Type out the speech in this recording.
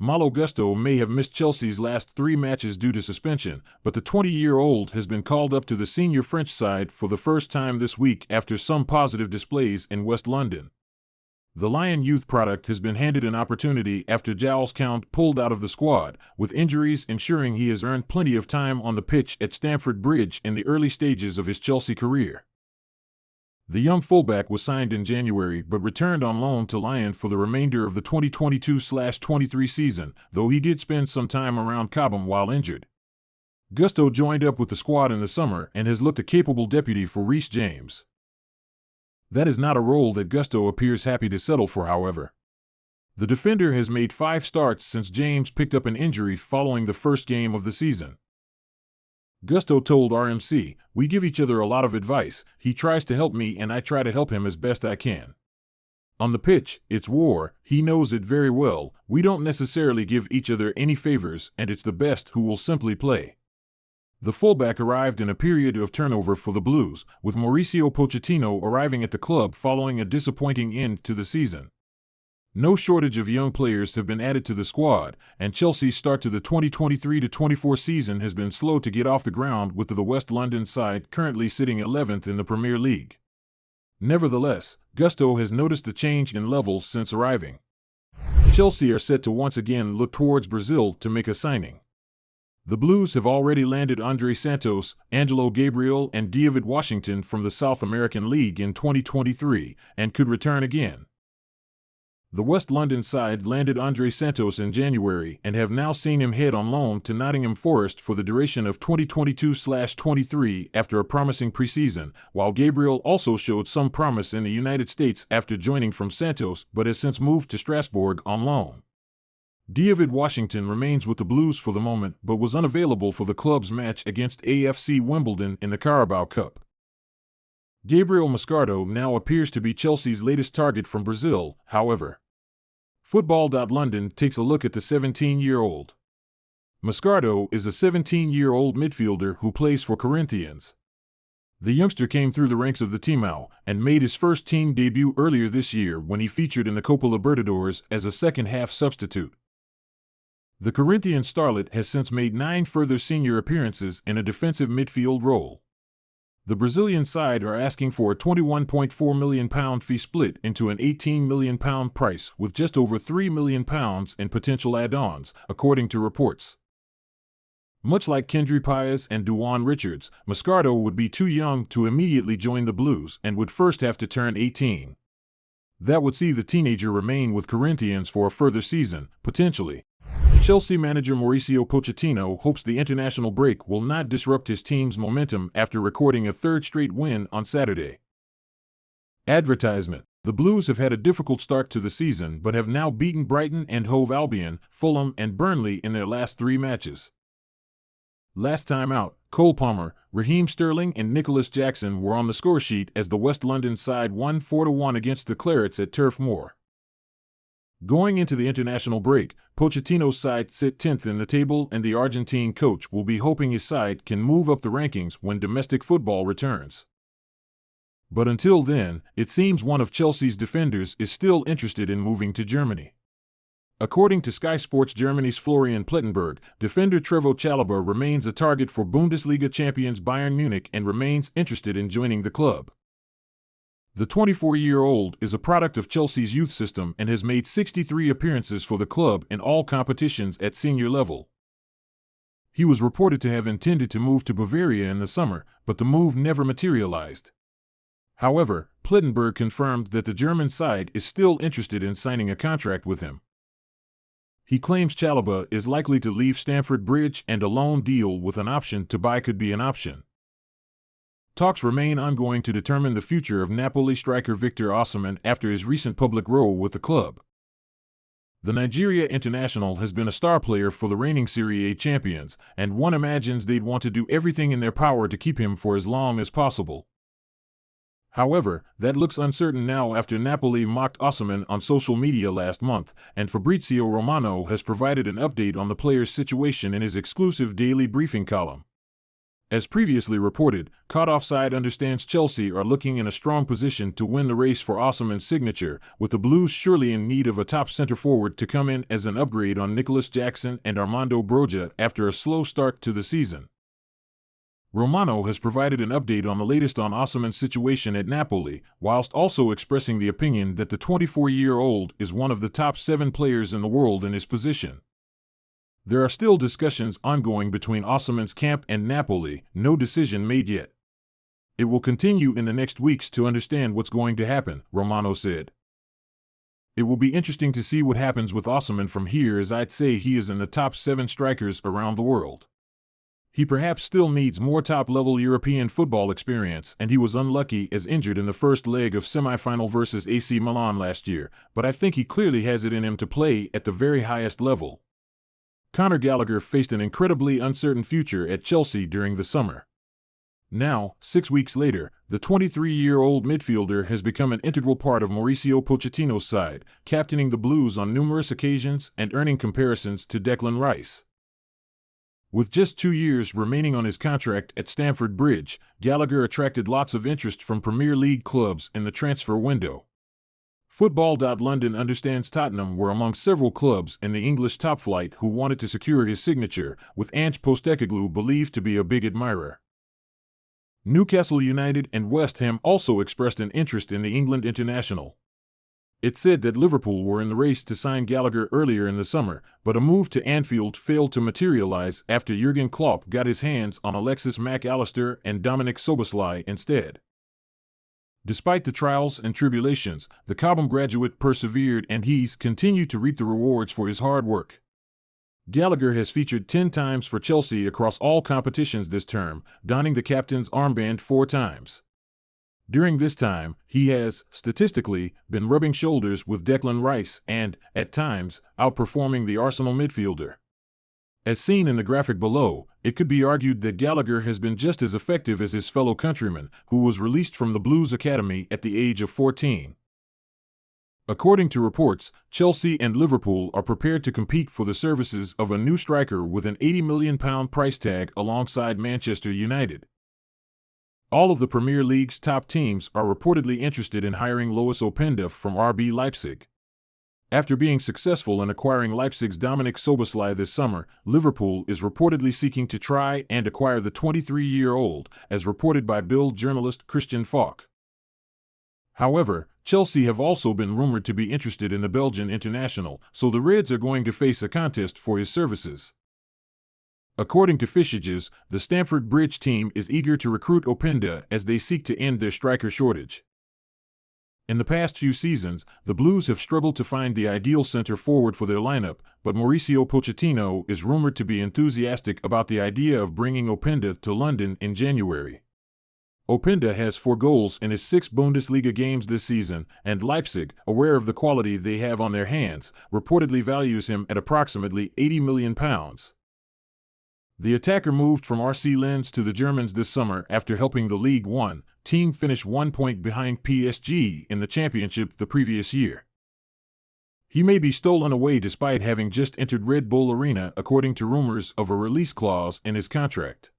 Malo Gusto may have missed Chelsea's last 3 matches due to suspension, but the 20-year-old has been called up to the senior French side for the first time this week after some positive displays in West London. The Lion youth product has been handed an opportunity after Giles Count pulled out of the squad, with injuries ensuring he has earned plenty of time on the pitch at Stamford Bridge in the early stages of his Chelsea career. The young fullback was signed in January but returned on loan to Lyon for the remainder of the 2022-23 season, though he did spend some time around Cobham while injured. Gusto joined up with the squad in the summer and has looked a capable deputy for Reece James. That is not a role that Gusto appears happy to settle for, however. The defender has made 5 starts since James picked up an injury following the first game of the season. Gusto told RMC, "We give each other a lot of advice. He tries to help me and I try to help him as best I can. On the pitch, it's war, he knows it very well. We don't necessarily give each other any favors and it's the best who will simply play." The fullback arrived in a period of turnover for the Blues, with Mauricio Pochettino arriving at the club following a disappointing end to the season. No shortage of young players have been added to the squad, and Chelsea's start to the 2023-24 season has been slow to get off the ground, with the West London side currently sitting 11th in the Premier League. Nevertheless, Gusto has noticed a change in levels since arriving. Chelsea are set to once again look towards Brazil to make a signing. The Blues have already landed André Santos, Angelo Gabriel, and David Washington from the South American League in 2023, and could return again. The West London side landed André Santos in January and have now seen him head on loan to Nottingham Forest for the duration of 2022-23 after a promising preseason, while Gabriel also showed some promise in the United States after joining from Santos but has since moved to Strasbourg on loan. David Washington remains with the Blues for the moment but was unavailable for the club's match against AFC Wimbledon in the Carabao Cup. Gabriel Moscardo now appears to be Chelsea's latest target from Brazil, however. Football.London takes a look at the 17-year-old. Moscardo is a 17-year-old midfielder who plays for Corinthians. The youngster came through the ranks of the Timão and made his first team debut earlier this year when he featured in the Copa Libertadores as a second-half substitute. The Corinthian starlet has since made 9 further senior appearances in a defensive midfield role. The Brazilian side are asking for a £21.4 million fee split into an £18 million price, with just over £3 million in potential add-ons, according to reports. Much like Kendry Páez and Duan Richards, Moscardo would be too young to immediately join the Blues and would first have to turn 18. That would see the teenager remain with Corinthians for a further season, potentially. Chelsea manager Mauricio Pochettino hopes the international break will not disrupt his team's momentum after recording a 3rd straight win on Saturday. Advertisement: The Blues have had a difficult start to the season but have now beaten Brighton and Hove Albion, Fulham and Burnley in their last 3 matches. Last time out, Cole Palmer, Raheem Sterling and Nicholas Jackson were on the scoresheet as the West London side won 4-1 against the Clarets at Turf Moor. Going into the international break, Pochettino's side sit 10th in the table and the Argentine coach will be hoping his side can move up the rankings when domestic football returns. But until then, it seems one of Chelsea's defenders is still interested in moving to Germany. According to Sky Sports Germany's Florian Plettenberg, defender Trevoh Chalobah remains a target for Bundesliga champions Bayern Munich and remains interested in joining the club. The 24-year-old is a product of Chelsea's youth system and has made 63 appearances for the club in all competitions at senior level. He was reported to have intended to move to Bavaria in the summer, but the move never materialized. However, Plettenberg confirmed that the German side is still interested in signing a contract with him. He claims Chalobah is likely to leave Stamford Bridge and a loan deal with an option to buy could be an option. Talks remain ongoing to determine the future of Napoli striker Victor Osimhen after his recent public role with the club. The Nigeria international has been a star player for the reigning Serie A champions, and one imagines they'd want to do everything in their power to keep him for as long as possible. However, that looks uncertain now after Napoli mocked Osimhen on social media last month, and Fabrizio Romano has provided an update on the player's situation in his exclusive daily briefing column. As previously reported, Caught Offside understands Chelsea are looking in a strong position to win the race for Osimhen's signature, with the Blues surely in need of a top centre-forward to come in as an upgrade on Nicholas Jackson and Armando Broja after a slow start to the season. Romano has provided an update on the latest on Osimhen's situation at Napoli, whilst also expressing the opinion that the 24-year-old is one of the top 7 players in the world in his position. There are still discussions ongoing between Osimhen's camp and Napoli, no decision made yet. It will continue in the next weeks to understand what's going to happen, Romano said. It will be interesting to see what happens with Osimhen from here, as I'd say he is in the top 7 strikers around the world. He perhaps still needs more top-level European football experience, and he was unlucky as injured in the first leg of semi-final versus AC Milan last year, but I think he clearly has it in him to play at the very highest level. Conor Gallagher faced an incredibly uncertain future at Chelsea during the summer. Now, 6 weeks later, the 23-year-old midfielder has become an integral part of Mauricio Pochettino's side, captaining the Blues on numerous occasions and earning comparisons to Declan Rice. With just 2 years remaining on his contract at Stamford Bridge, Gallagher attracted lots of interest from Premier League clubs in the transfer window. Football.London understands Tottenham were among several clubs in the English top flight who wanted to secure his signature, with Ange Postecoglou believed to be a big admirer. Newcastle United and West Ham also expressed an interest in the England international. It said that Liverpool were in the race to sign Gallagher earlier in the summer, but a move to Anfield failed to materialize after Jurgen Klopp got his hands on Alexis Mac Allister and Dominic Szoboszlai instead. Despite the trials and tribulations, the Cobham graduate persevered, and he's continued to reap the rewards for his hard work. Gallagher has featured 10 times for Chelsea across all competitions this term, donning the captain's armband 4 times. During this time, he has, statistically, been rubbing shoulders with Declan Rice and, at times, outperforming the Arsenal midfielder. As seen in the graphic below, it could be argued that Gallagher has been just as effective as his fellow countryman, who was released from the Blues Academy at the age of 14. According to reports, Chelsea and Liverpool are prepared to compete for the services of a new striker with an £80 million price tag alongside Manchester United. All of the Premier League's top teams are reportedly interested in hiring Lois Openda from RB Leipzig. After being successful in acquiring Leipzig's Dominic Szoboszlai this summer, Liverpool is reportedly seeking to try and acquire the 23-year-old, as reported by Bild journalist Christian Falk. However, Chelsea have also been rumored to be interested in the Belgian international, so the Reds are going to face a contest for his services. According to Fishages, the Stamford Bridge team is eager to recruit Openda as they seek to end their striker shortage. In the past few seasons, the Blues have struggled to find the ideal center-forward for their lineup, but Mauricio Pochettino is rumored to be enthusiastic about the idea of bringing Openda to London in January. Openda has 4 goals in his 6 Bundesliga games this season, and Leipzig, aware of the quality they have on their hands, reportedly values him at approximately £80 million. The attacker moved from RC Lens to the Germans this summer after helping the League One team finish 1 point behind PSG in the championship the previous year. He may be stolen away despite having just entered Red Bull Arena, according to rumors of a release clause in his contract.